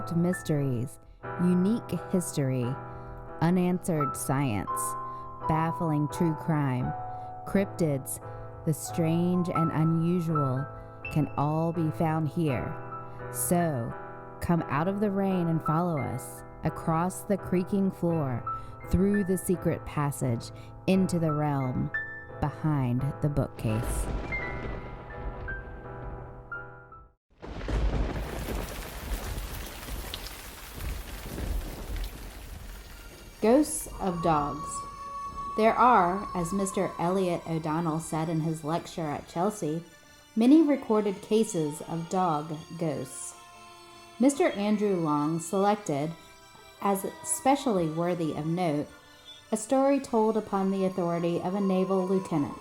unsolved mysteries, unique history, unanswered science, baffling true crime, cryptids, the strange and unusual can all be found here. So, come out of the rain and follow us across the creaking floor, through the secret passage, into the realm behind the bookcase. Ghosts of dogs. There are, as Mr. Elliot O'Donnell said in his lecture at Chelsea, many recorded cases of dog ghosts. Mr. Andrew Long selected, as especially worthy of note, a story told upon the authority of a naval lieutenant.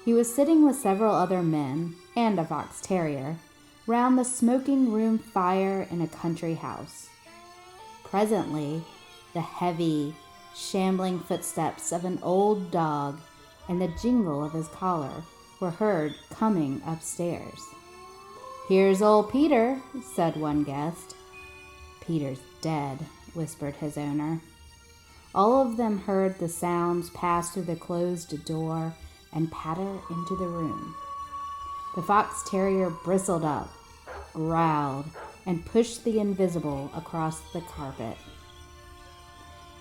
He was sitting with several other men, and a fox terrier, round the smoking room fire in a country house. Presently, the heavy, shambling footsteps of an old dog and the jingle of his collar were heard coming upstairs. "Here's old Peter," said one guest. "Peter's dead," whispered his owner. All of them heard the sounds pass through the closed door and patter into the room. The fox terrier bristled up, growled, and pushed the invisible across the carpet.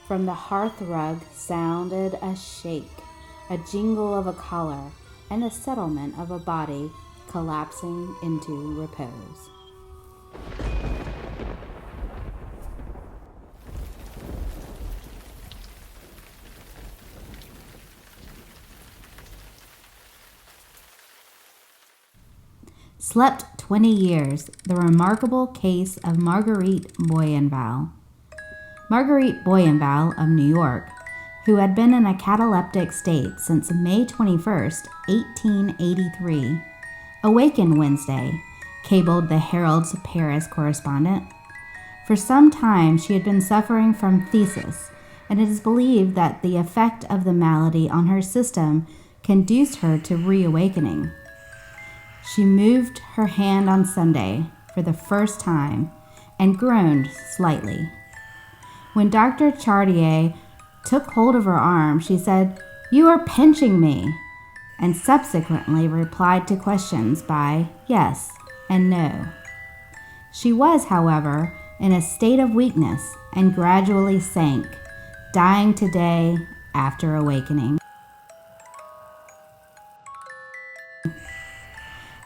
From the hearth rug sounded a shake, a jingle of a collar, and the settlement of a body collapsing into repose. Slept 20 years, the remarkable case of Marguerite Boyenval. Marguerite Boyenval of New York, who had been in a cataleptic state since May 21, 1883, awakened Wednesday, cabled the Herald's Paris correspondent. For some time she had been suffering from phthisis, and it is believed that the effect of the malady on her system conduced her to reawakening. She moved her hand on Sunday for the first time and groaned slightly. When Dr. Chartier took hold of her arm, she said, "You are pinching me," and subsequently replied to questions by yes and no. She was, however, in a state of weakness and gradually sank, dying today after awakening.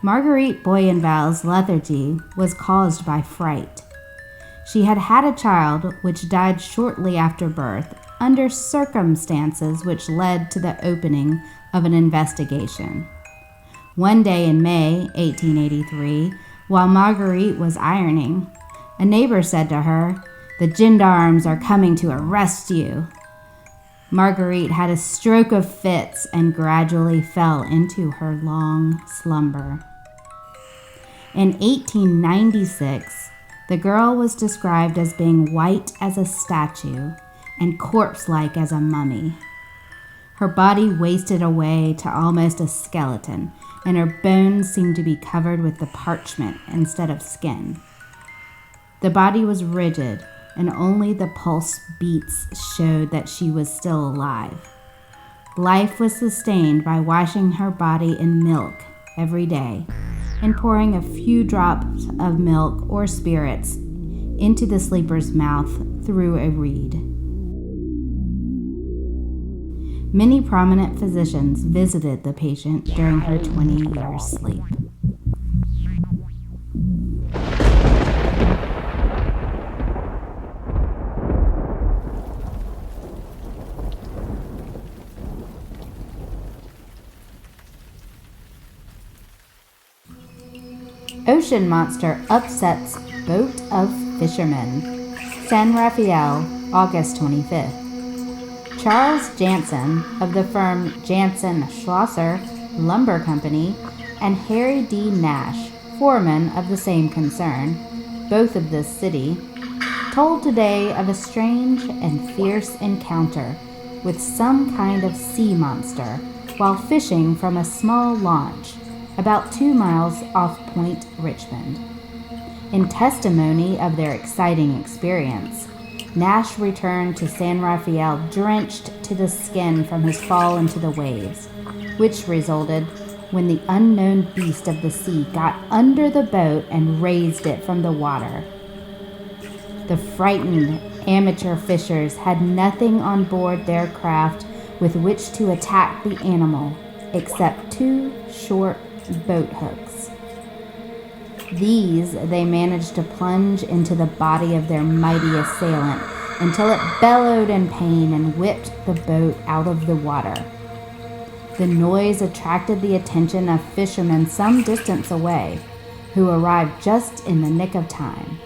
Marguerite Boyenval's lethargy was caused by fright. She had had a child which died shortly after birth under circumstances which led to the opening of an investigation. One day in May 1883, while Marguerite was ironing, a neighbor said to her, "The gendarmes are coming to arrest you." Marguerite had a stroke of fits and gradually fell into her long slumber. In 1896, the girl was described as being white as a statue and corpse-like as a mummy. Her body wasted away to almost a skeleton, and her bones seemed to be covered with the parchment instead of skin. The body was rigid, and only the pulse beats showed that she was still alive. Life was sustained by washing her body in milk every day and pouring a few drops of milk or spirits into the sleeper's mouth through a reed. Many prominent physicians visited the patient during her 20-year sleep. Ocean monster upsets boat of fishermen. San Rafael, August 25th. Charles Jansen of the firm Jansen Schlosser Lumber Company and Harry D. Nash, foreman of the same concern, both of this city, told today of a strange and fierce encounter with some kind of sea monster while fishing from a small launch about 2 miles off Point Richmond. In testimony of their exciting experience, Nash returned to San Rafael drenched to the skin from his fall into the waves, which resulted when the unknown beast of the sea got under the boat and raised it from the water. The frightened amateur fishers had nothing on board their craft with which to attack the animal except 2 short boat hooks. These they managed to plunge into the body of their mighty assailant until it bellowed in pain and whipped the boat out of the water. The noise attracted the attention of fishermen some distance away, who arrived just in the nick of time.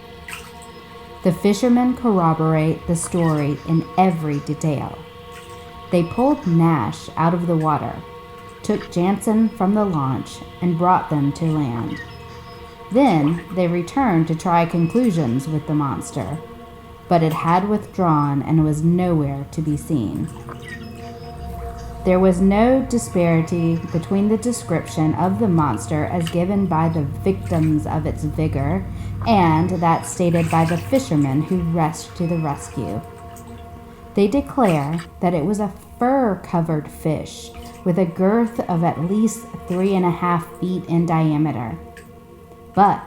The fishermen corroborate the story in every detail. They pulled Nash out of the water, took Jansen from the launch, and brought them to land. Then they returned to try conclusions with the monster, but it had withdrawn and was nowhere to be seen. There was no disparity between the description of the monster as given by the victims of its vigor and that stated by the fishermen who rushed to the rescue. They declare that it was a fur-covered fish with a girth of at least 3.5 feet in diameter. But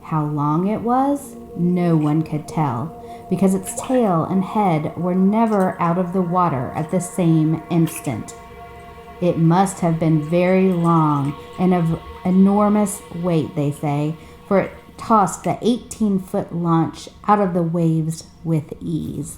how long it was, no one could tell, because its tail and head were never out of the water at the same instant. It must have been very long and of enormous weight, they say, for it tossed the 18-foot launch out of the waves with ease.